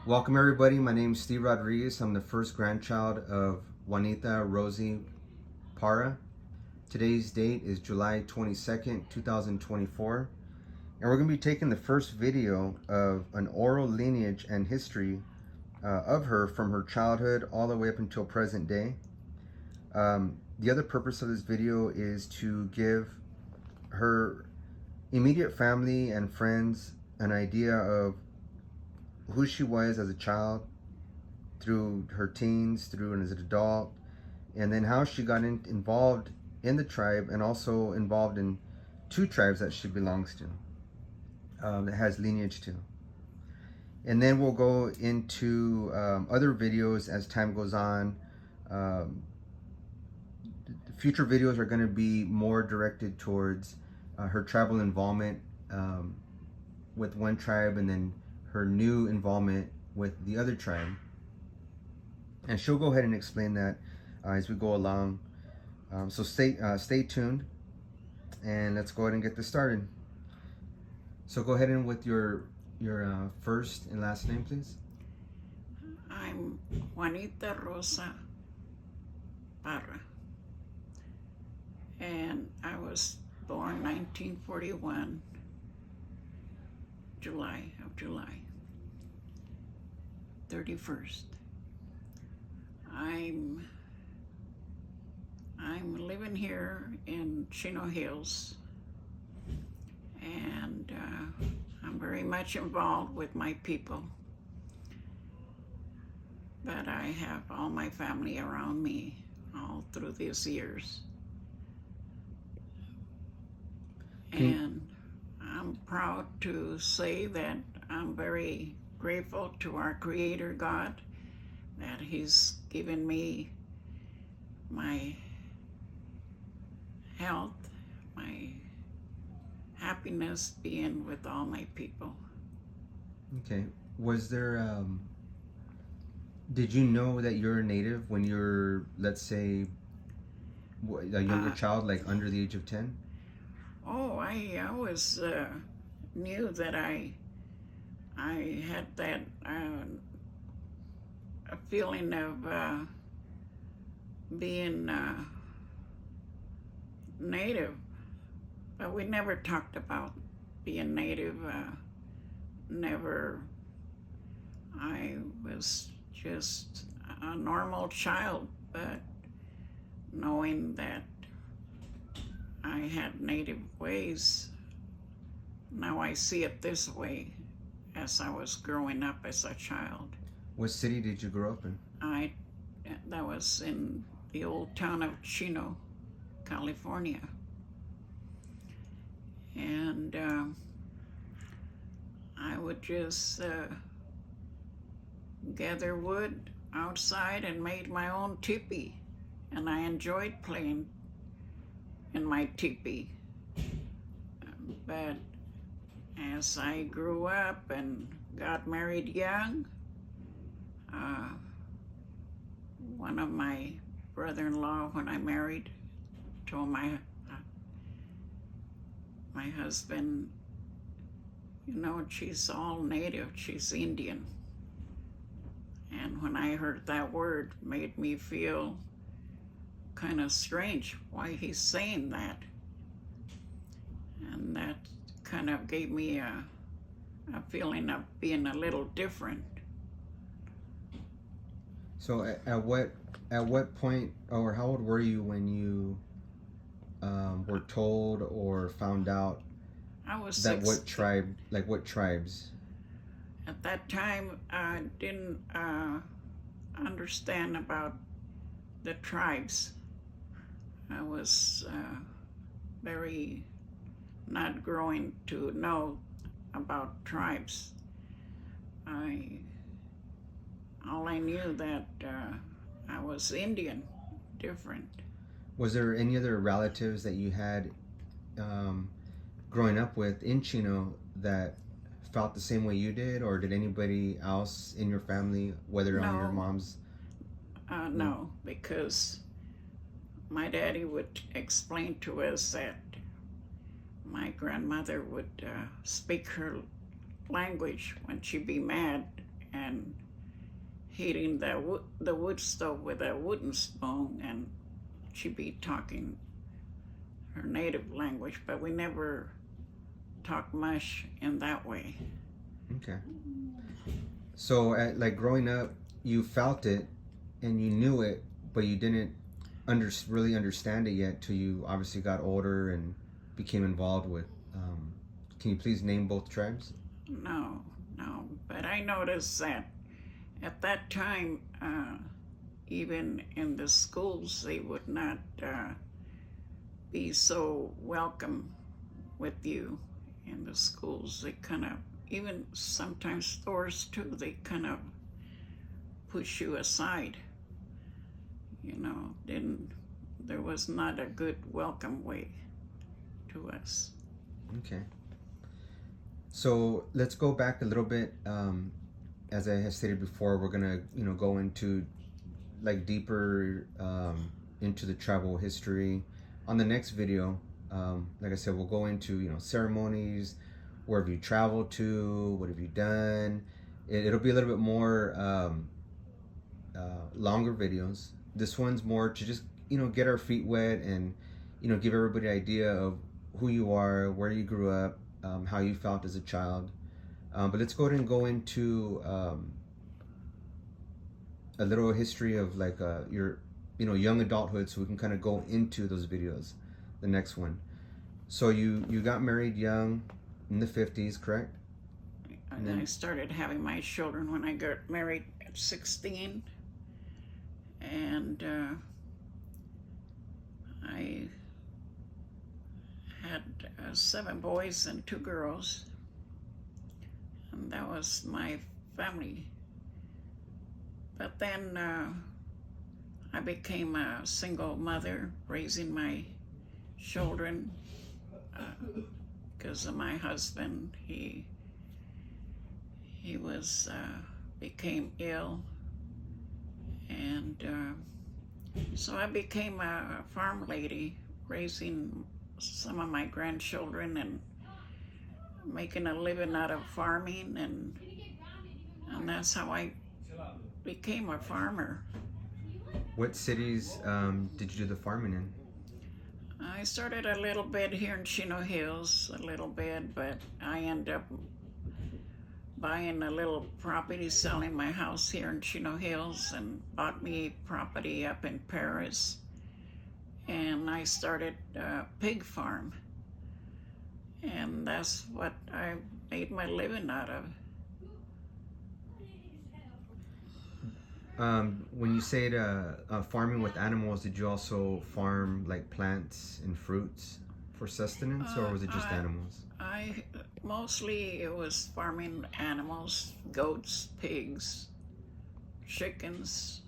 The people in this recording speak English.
Welcome everybody, my name is Steve Rodriguez. I'm the first grandchild of Juanita Rosie Parra. Today's date is July 22nd, 2024. And we're going to be taking the first video of an oral lineage and history of her from her childhood all the way up until present day. The other purpose of this video is to give her immediate family and friends an idea of who she was as a child, through her teens, through and as an adult, and then how she got involved in the tribe and also involved in two tribes that she belongs to, that has lineage to. And then we'll go into other videos as time goes on. Future videos are going to be more directed towards her tribal involvement with one tribe, and then her new involvement with the other tribe. And she'll go ahead and explain that as we go along. So stay tuned, and let's go ahead and get this started. So go ahead and with your first and last name, please. I'm Juanita Rosa Parra, and I was born 1941, July 31st. I'm living here in Chino Hills, and I'm very much involved with my people, but I have all my family around me all through these years. And I'm proud to say that I'm very grateful to our Creator God that He's given me my health, my happiness being with all my people. Okay. Was there, did you know that you're a native when you're, let's say, a younger child, like under the age of 10? Oh, I always knew that I had that a feeling of being native, but we never talked about being native. Never. I was just a normal child, but knowing that I had native ways, now I see it this way as I was growing up as a child. What city did you grow up in? That was in the old town of Chino, California. And I would just gather wood outside and made my own teepee, and I enjoyed playing in my teepee. But as I grew up and got married young, one of my brother-in-law, when I married, told my husband, you know, she's all native, she's Indian. And when I heard that word, it made me feel kind of strange why he's saying that. And that kind of gave me a feeling of being a little different. So at what point, or how old were you when you were told or found out I was that what tribes? At that time, I didn't understand about the tribes. I was very not growing to know about tribes. All I knew that I was Indian, different. Was there any other relatives that you had growing up with in Chino that felt the same way you did, or did anybody else in your family, whether on your mom's? No, because my daddy would explain to us that my grandmother would speak her language when she'd be mad, and heating the wood stove with a wooden spoon, and she'd be talking her native language, but we never talked much in that way. Okay. So, like growing up, you felt it and you knew it, but you didn't really understand it yet till you obviously got older and became involved with. Can you please name both tribes? No, but I noticed that at that time, even in the schools, they would not be so welcome with you in the schools. They kind of, even sometimes stores too, they kind of push you aside. There was not a good welcome way to us. Okay. So let's go back a little bit. As I have stated before, we're gonna, go into like deeper into the tribal history. On the next video, like I said, we'll go into ceremonies, where have you traveled to, what have you done. It'll be a little bit more longer videos. This one's more to just get our feet wet and give everybody an idea of who you are, where you grew up, how you felt as a child. But let's go ahead and go into a little history of like your young adulthood, so we can kind of go into those videos. The next one. So you got married young, in the 50s, correct? And then I started having my children when I got married at 16, and I had 7 boys and 2 girls, and that was my family. But then I became a single mother, raising my children because of my husband. He was became ill, and so I became a farm lady, raising some of my grandchildren and making a living out of farming, and that's how I became a farmer. What cities did you do the farming in? I started a little bit here in Chino Hills, a little bit, but I ended up buying a little property, selling my house here in Chino Hills, and bought me property up in Paris. And I started a pig farm. And that's what I made my living out of. When you say farming with animals, did you also farm like plants and fruits for sustenance, or was it just animals? Mostly it was farming animals, goats, pigs, chickens,